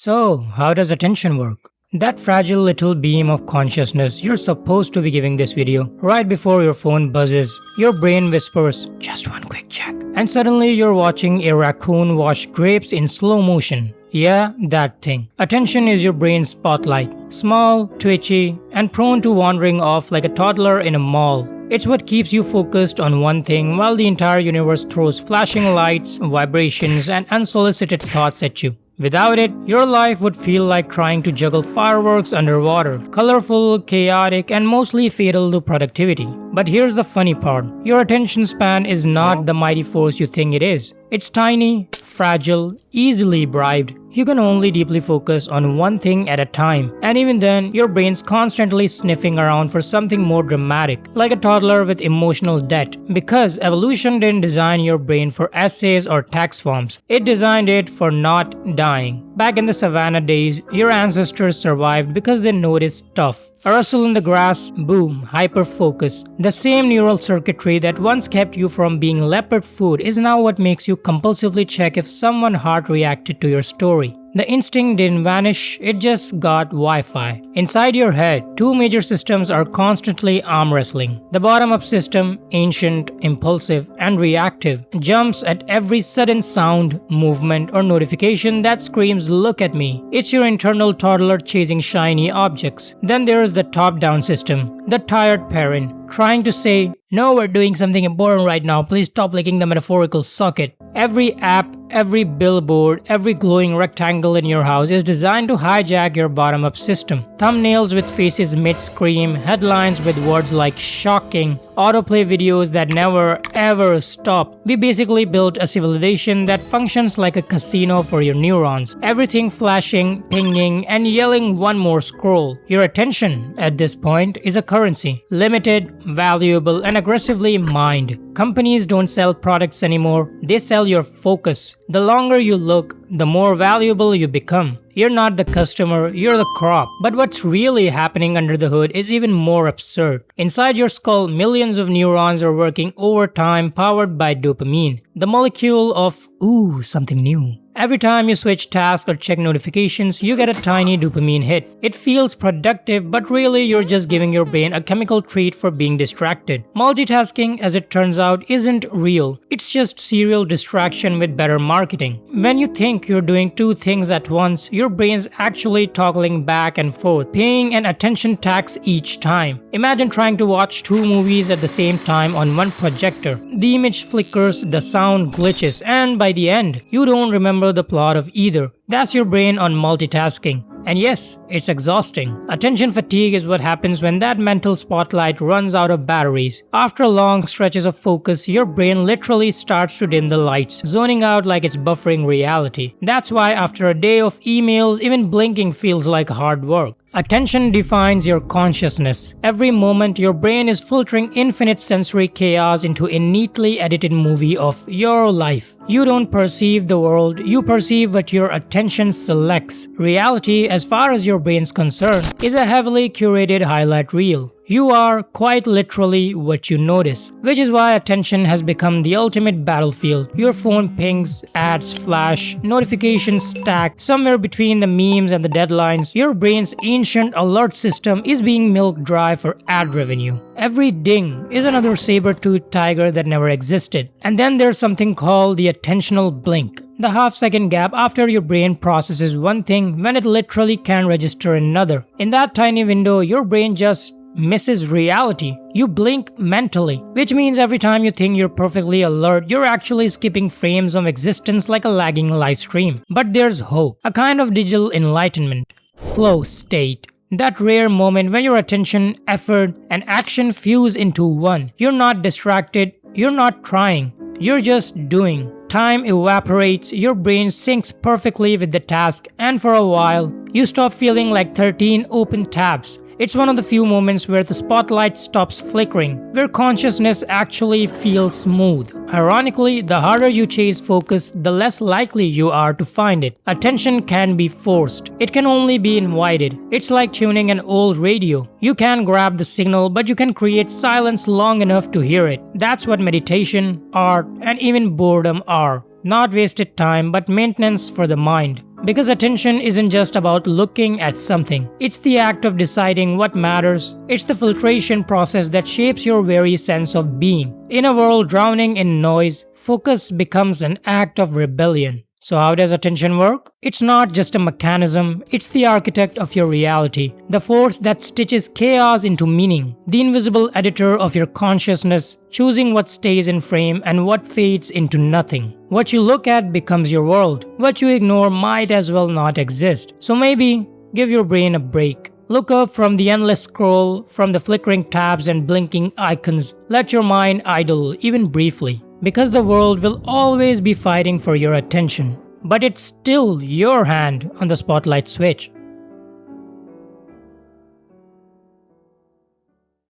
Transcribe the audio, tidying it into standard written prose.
So, how does attention work? That fragile little beam of consciousness you're supposed to be giving this video, right before your phone buzzes, your brain whispers, just one quick check, and suddenly you're watching a raccoon wash grapes in slow motion. Yeah, that thing. Attention is your brain's spotlight, small, twitchy, and prone to wandering off like a toddler in a mall. It's what keeps you focused on one thing while the entire universe throws flashing lights, vibrations, and unsolicited thoughts at you. Without it, your life would feel like trying to juggle fireworks underwater, colorful, chaotic, and mostly fatal to productivity. But here's the funny part, your attention span is not the mighty force you think it is. It's tiny, fragile, easily bribed. You can only deeply focus on one thing at a time, and even then, your brain's constantly sniffing around for something more dramatic, like a toddler with emotional debt. Because evolution didn't design your brain for essays or tax forms, it designed it for not dying. Back in the savannah days, your ancestors survived because they noticed stuff. A rustle in the grass, boom, hyper-focus. The same neural circuitry that once kept you from being leopard food is now what makes you compulsively check if someone heart reacted to your story. The instinct didn't vanish, it just got Wi-Fi. Inside your head, two major systems are constantly arm wrestling. The bottom-up system, ancient, impulsive, and reactive, jumps at every sudden sound, movement, or notification that screams, "Look at me." It's your internal toddler chasing shiny objects. Then there's the top-down system, the tired parent, trying to say, "No, we're doing something important right now, please stop licking the metaphorical socket." Every app, every billboard, every glowing rectangle in your house is designed to hijack your bottom-up system. Thumbnails with faces mid-scream, headlines with words like shocking, autoplay videos that never ever stop. We basically built a civilization that functions like a casino for your neurons. Everything flashing, pinging, and yelling one more scroll. Your attention, at this point, is a currency. Limited, valuable, and aggressively mined. Companies don't sell products anymore, they sell your focus. The longer you look, the more valuable you become. You're not the customer, you're the crop. But what's really happening under the hood is even more absurd. Inside your skull, millions of neurons are working overtime powered by dopamine, the molecule of, ooh, something new. Every time you switch tasks or check notifications, you get a tiny dopamine hit. It feels productive, but really you're just giving your brain a chemical treat for being distracted. Multitasking, as it turns out, isn't real. It's just serial distraction with better marketing. When you think you're doing two things at once, your brain's actually toggling back and forth, paying an attention tax each time. Imagine trying to watch two movies at the same time on one projector. The image flickers, the sound glitches, and by the end, you don't remember the plot of either. That's your brain on multitasking. And yes, it's exhausting. Attention fatigue is what happens when that mental spotlight runs out of batteries. After long stretches of focus, your brain literally starts to dim the lights, zoning out like it's buffering reality. That's why after a day of emails, even blinking feels like hard work. Attention defines your consciousness. Every moment, your brain is filtering infinite sensory chaos into a neatly edited movie of your life. You don't perceive the world, you perceive what your attention selects. Reality, as far as your brain's concerned, is a heavily curated highlight reel. You are quite literally what you notice, which is why attention has become the ultimate battlefield. Your phone pings, ads flash, notifications stack. Somewhere between the memes and the deadlines, your brain's ancient alert system is being milked dry for ad revenue. Every ding is another saber-toothed tiger that never existed. And then there's something called the attentional blink. The half-second gap after your brain processes one thing when it literally can register another. In that tiny window, your brain just misses reality. You blink mentally, which means every time you think you're perfectly alert, you're actually skipping frames of existence like a lagging live stream. But there's hope, a kind of digital enlightenment, flow state. That rare moment when your attention, effort, and action fuse into one. You're not distracted, you're not trying, you're just doing. Time evaporates, your brain syncs perfectly with the task, and for a while, you stop feeling like 13 open tabs. It's one of the few moments where the spotlight stops flickering, where consciousness actually feels smooth. Ironically, the harder you chase focus, the less likely you are to find it. Attention can be forced. It can only be invited. It's like tuning an old radio. You can grab the signal, but you can create silence long enough to hear it. That's what meditation, art, and even boredom are. Not wasted time, but maintenance for the mind. Because attention isn't just about looking at something, it's the act of deciding what matters. It's the filtration process that shapes your very sense of being. In a world drowning in noise, focus becomes an act of rebellion. So, how does attention work? It's not just a mechanism, it's the architect of your reality, the force that stitches chaos into meaning, the invisible editor of your consciousness, choosing what stays in frame and what fades into nothing. What you look at becomes your world, what you ignore might as well not exist. So, maybe give your brain a break. Look up from the endless scroll, from the flickering tabs and blinking icons. Let your mind idle, even briefly. Because the world will always be fighting for your attention. But it's still your hand on the spotlight switch.